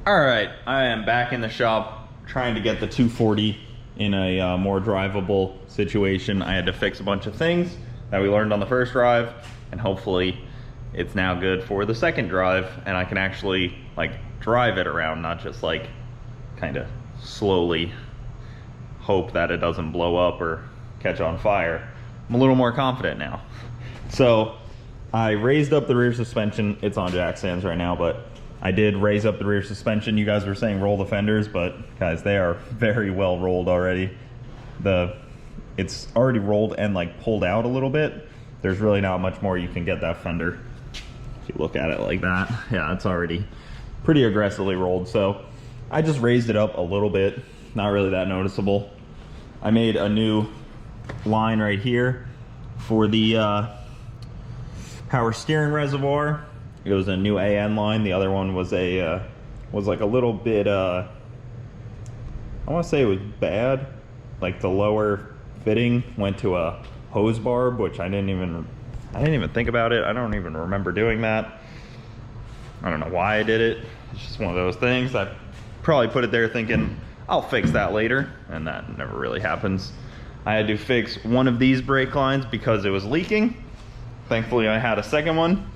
All right, I am back in the shop trying to get the 240 in a more drivable situation. I had to fix a bunch of things that we learned on the first drive, and hopefully it's now good for the second drive, and I can actually like drive it around, not just like kind of slowly hope that it doesn't blow up or catch on fire. I'm a little more confident now. So I raised up the rear suspension. It's on jack stands right now, but I did raise up the rear suspension. You guys were saying roll the fenders, but guys, they are very well rolled already. It's already rolled and like pulled out a little bit. There's really not much more you can get that fender. If you look at it like that, yeah, it's already pretty aggressively rolled. So I just raised it up a little bit, not really that noticeable. I made a new line right here for the power steering reservoir. It was a new AN line. The other one was a was like a little bit I want to say it was bad. Like the lower fitting went to a hose barb, which I didn't even think about it. I don't even remember doing that. I don't know why I did it. It's just one of those things. I probably put it there thinking I'll fix that later, and that never really happens. I had to fix one of these brake lines because it was leaking. Thankfully I had a second one.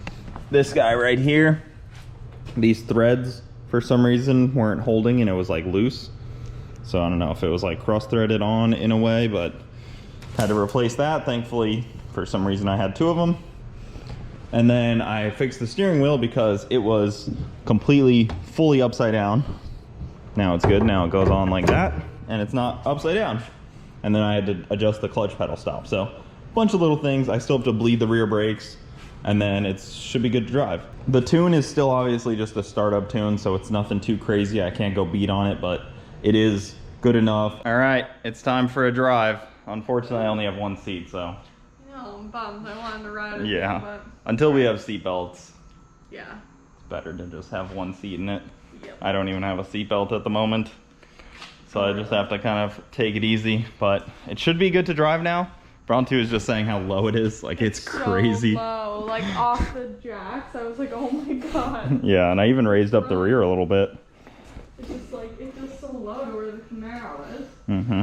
This guy right here, these threads for some reason weren't holding and it was like loose. So I don't know if it was like cross-threaded on in a way, but had to replace that. Thankfully, for some reason I had two of them. And then I fixed the steering wheel because it was completely, fully upside down. Now it's good, now it goes on like that and it's not upside down. And then I had to adjust the clutch pedal stop. So a bunch of little things. I still have to bleed the rear brakes, and then it should be good to drive. The tune is still obviously just a startup tune, so it's nothing too crazy. I can't go beat on it, but it is good enough. All right, it's time for a drive. Unfortunately, I only have one seat, so. No, I'm bummed. I wanted to ride it. Yeah, but until we have seat belts. Yeah. It's better to just have one seat in it. Yep. I don't even have a seat belt at the moment, so I just have to kind of take it easy, but it should be good to drive now. Bronte was just saying how low it is. Like, it's crazy. So low, like off the jacks. I was like, oh my god. Yeah, and I even raised up the rear a little bit. It's just like, it's just so low to where the Camaro is. Mm-hmm.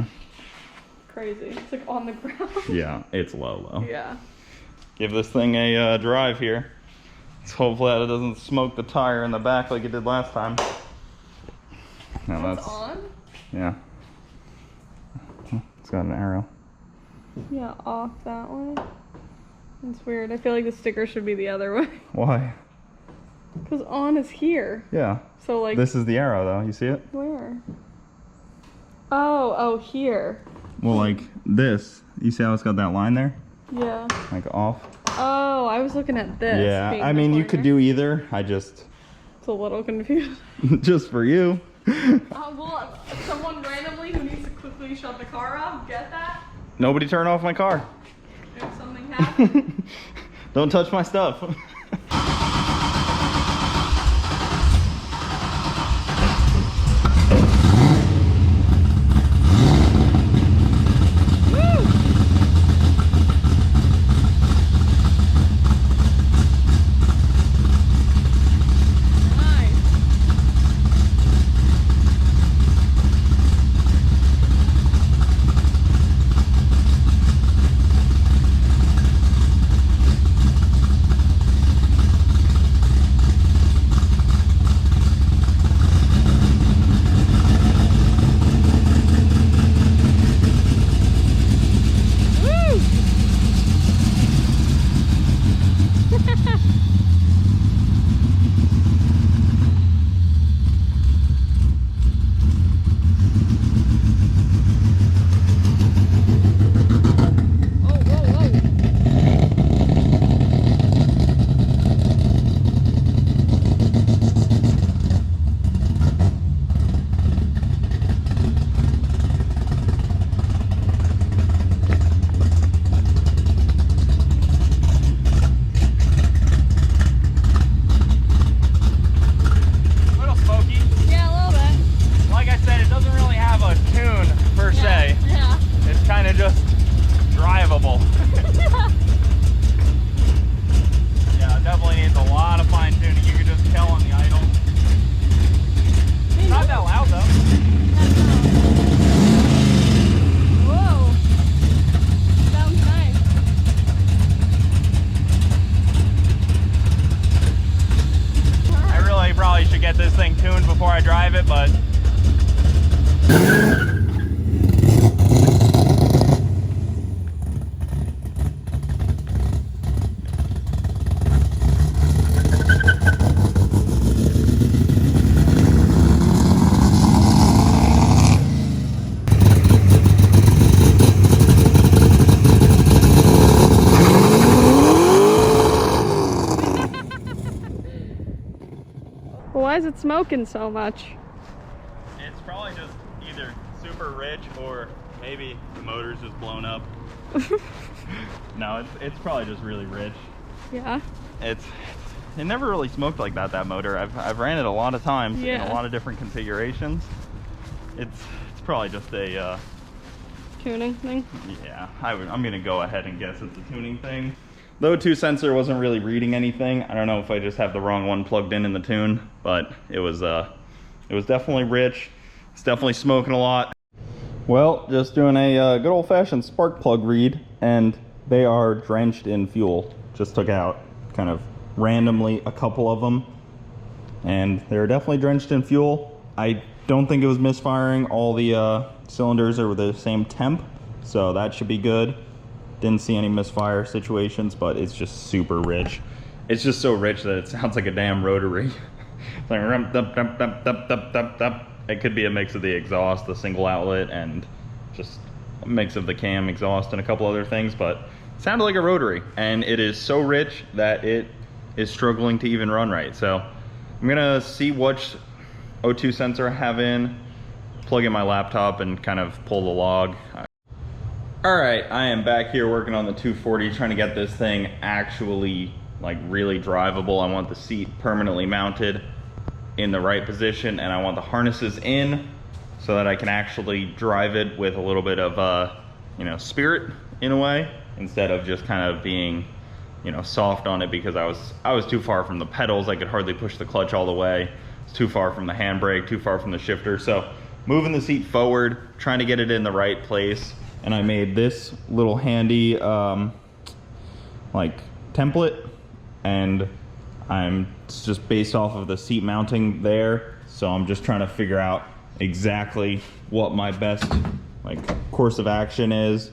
Crazy. It's like on the ground. Yeah, it's low. Yeah. Give this thing a drive here. Let's hopefully that it doesn't smoke the tire in the back like it did last time. Now It's on? Yeah. It's got an arrow. Yeah, off that way. It's weird. I feel like the sticker should be the other way. Why? Because on is here. Yeah. So like. This is the arrow though, you see it? Where? Oh, here. Well, like this. You see how it's got that line there? Yeah. Like off? Oh, I was looking at this. Yeah, I mean, you could do either. I just... It's a little confused. Just for you. Well, someone randomly who needs to quickly shut the car off, get that? Nobody turn off my car. If something happens. Don't touch my stuff. probably should get this thing tuned before I drive it, but Why is it smoking so much? it's probably just either super rich or maybe the motor's just blown up. No, it's probably just really rich. Yeah. It never really smoked like that motor. I've ran it a lot of times in a lot of different configurations. It's probably just a Tuning thing? yeah, I'm gonna go ahead and guess it's a tuning thing. The O2 sensor wasn't really reading anything. I don't know if I just have the wrong one plugged in the tune, but it was definitely rich. It's definitely smoking a lot. Well, just doing a good old-fashioned spark plug read, and they are drenched in fuel. Just took out kind of randomly a couple of them, and they're definitely drenched in fuel. I don't think it was misfiring. All the cylinders are the same temp, so that should be good. Didn't see any misfire situations, but it's just super rich. It's just so rich that it sounds like a damn rotary. It's like rum, dup, dup, dup, dup, dup, dup, dup. It could be a mix of the exhaust, the single outlet, and just a mix of the cam exhaust and a couple other things, but it sounded like a rotary, and it is so rich that it is struggling to even run right. So I'm gonna see which O2 sensor I have in, plug in my laptop, and kind of pull the log. All right, I am back here working on the 240, trying to get this thing actually like really drivable. I want the seat permanently mounted in the right position, and I want the harnesses in so that I can actually drive it with a little bit of you know, spirit in a way, instead of just kind of being, you know, soft on it, because I was too far from the pedals. I could hardly push the clutch all the way. It's too far from the handbrake, too far from the shifter. So moving the seat forward, trying to get it in the right place. And I made this little handy like template, and it's just based off of the seat mounting there. So I'm just trying to figure out exactly what my best like course of action is.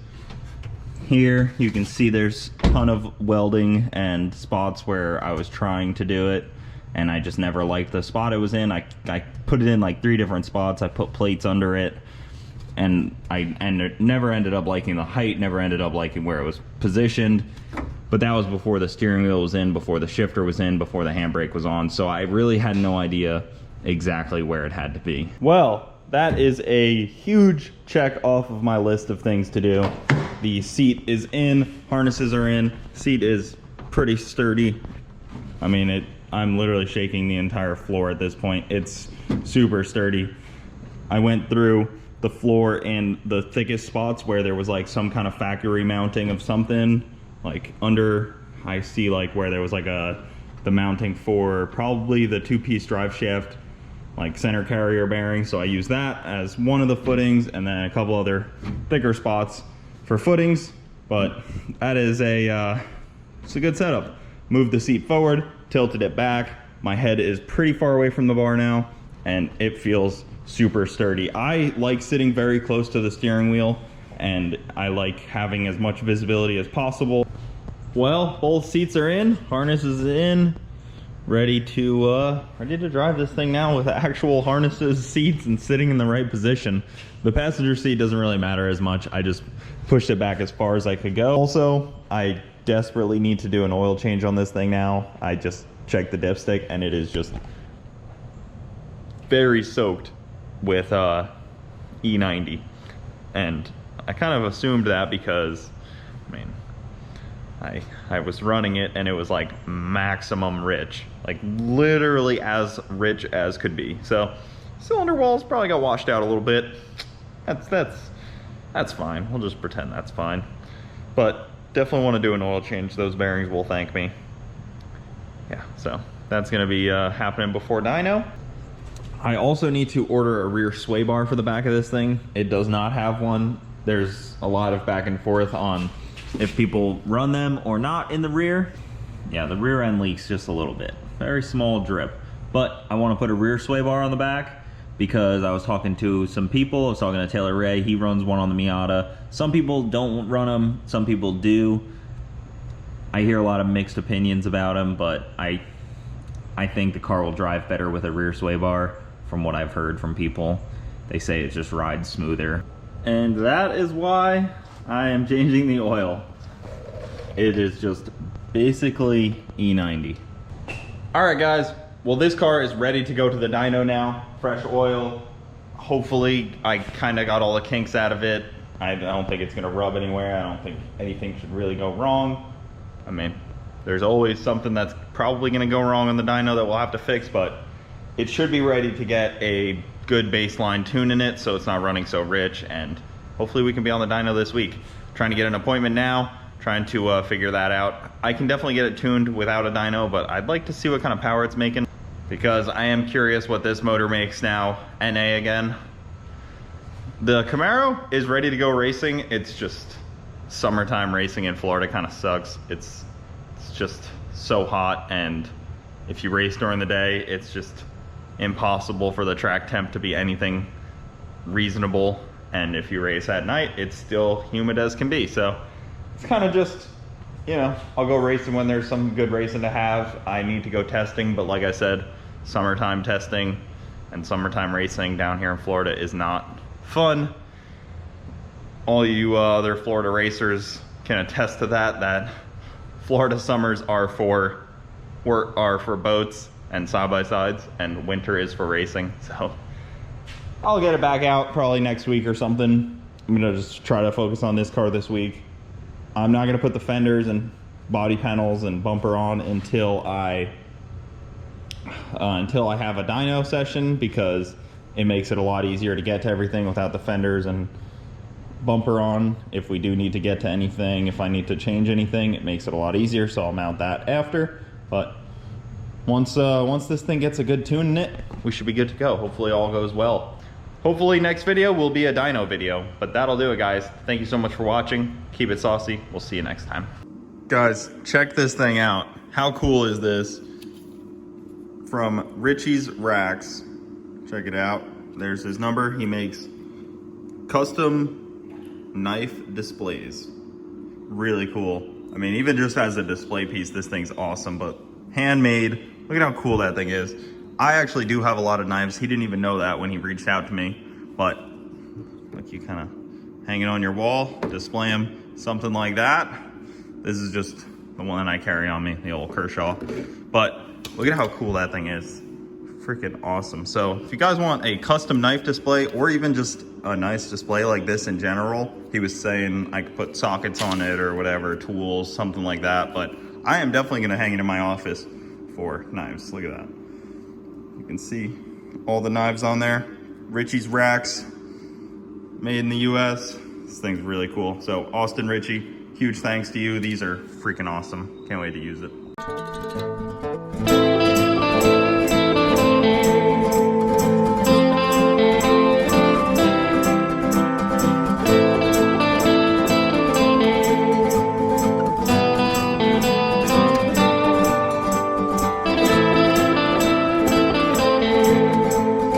Here you can see there's a ton of welding and spots where I was trying to do it, and I just never liked the spot it was in. I put it in like 3 different spots. I put plates under it, and it never ended up liking the height, never ended up liking where it was positioned. But that was before the steering wheel was in, before the shifter was in, before the handbrake was on. So I really had no idea exactly where it had to be. Well, that is a huge check off of my list of things to do. The seat is in, harnesses are in, seat is pretty sturdy. I mean, I'm literally shaking the entire floor at this point. It's super sturdy. I went through the floor in the thickest spots where there was like some kind of factory mounting of something, like under, I see like where there was like the mounting for probably the 2-piece drive shaft, like center carrier bearing. So I used that as one of the footings, and then a couple other thicker spots for footings. But that is it's a good setup. Moved the seat forward, tilted it back. My head is pretty far away from the bar now, and it feels super sturdy. I like sitting very close to the steering wheel, and I like having as much visibility as possible. Well, both seats are in, harness is in, ready to drive this thing now with actual harnesses, seats, and sitting in the right position. The passenger seat doesn't really matter as much. I just pushed it back as far as I could go. Also, I desperately need to do an oil change on this thing now. I just checked the dipstick, and it is just very soaked with E90, and I kind of assumed that because, I mean, I was running it and it was like maximum rich, like literally as rich as could be. So cylinder walls probably got washed out a little bit. That's fine. We'll just pretend that's fine. But definitely want to do an oil change. Those bearings will thank me. Yeah, so that's gonna be happening before dyno. I also need to order a rear sway bar for the back of this thing. It does not have one. There's a lot of back and forth on if people run them or not in the rear. Yeah, the rear end leaks just a little bit. Very small drip. But I want to put a rear sway bar on the back because I was talking to some people. I was talking to Taylor Ray. He runs one on the Miata. Some people don't run them. Some people do. I hear a lot of mixed opinions about them, but I think the car will drive better with a rear sway bar from what I've heard from people. They say it just rides smoother. And that is why I am changing the oil. It is just basically E90. All right, guys. Well, this car is ready to go to the dyno now. Fresh oil. Hopefully, I kind of got all the kinks out of it. I don't think it's gonna rub anywhere. I don't think anything should really go wrong. I mean, there's always something that's probably gonna go wrong on the dyno that we'll have to fix, but it should be ready to get a good baseline tune in it so it's not running so rich, and hopefully we can be on the dyno this week. Trying to get an appointment now, trying to figure that out. I can definitely get it tuned without a dyno, but I'd like to see what kind of power it's making because I am curious what this motor makes now. NA again. The Camaro is ready to go racing. It's just summertime racing in Florida kind of sucks. It's just so hot, and if you race during the day, it's just impossible for the track temp to be anything reasonable, and if you race at night, it's still humid as can be. So it's kind of just, you know, I'll go racing when there's some good racing to have. I need to go testing, but like I said, summertime testing and summertime racing down here in Florida is not fun. All you other Florida racers can attest to that Florida summers are for boats and side-by-sides, and winter is for racing. So I'll get it back out probably next week or something. I'm gonna just try to focus on this car this week. I'm not gonna put the fenders and body panels and bumper on until I have a dyno session, because it makes it a lot easier to get to everything without the fenders and bumper on. If we do need to get to anything, if I need to change anything, it makes it a lot easier, so I'll mount that after. But once this thing gets a good tune in it, we should be good to go. Hopefully all goes well. Hopefully next video will be a dyno video, but that'll do it, guys. Thank you so much for watching. Keep it saucy. We'll see you next time. Guys, check this thing out. How cool is this? From Richie's Racks. Check it out. There's his number. He makes custom knife displays. Really cool. I mean, even just as a display piece, this thing's awesome, but handmade. Look at how cool that thing is. I actually do have a lot of knives. He didn't even know that when he reached out to me, but like, you kind of hang it on your wall, display them, something like that. This is just the one I carry on me, the old Kershaw. But look at how cool that thing is. Freaking awesome. So if you guys want a custom knife display, or even just a nice display like this in general, he was saying I could put sockets on it or whatever, tools, something like that. But I am definitely going to hang it in my office for knives. Look at that. You can see all the knives on there. Richie's Racks, made in the US. This thing's really cool. So Austin Ritchie, huge thanks to you. These are freaking awesome. Can't wait to use it.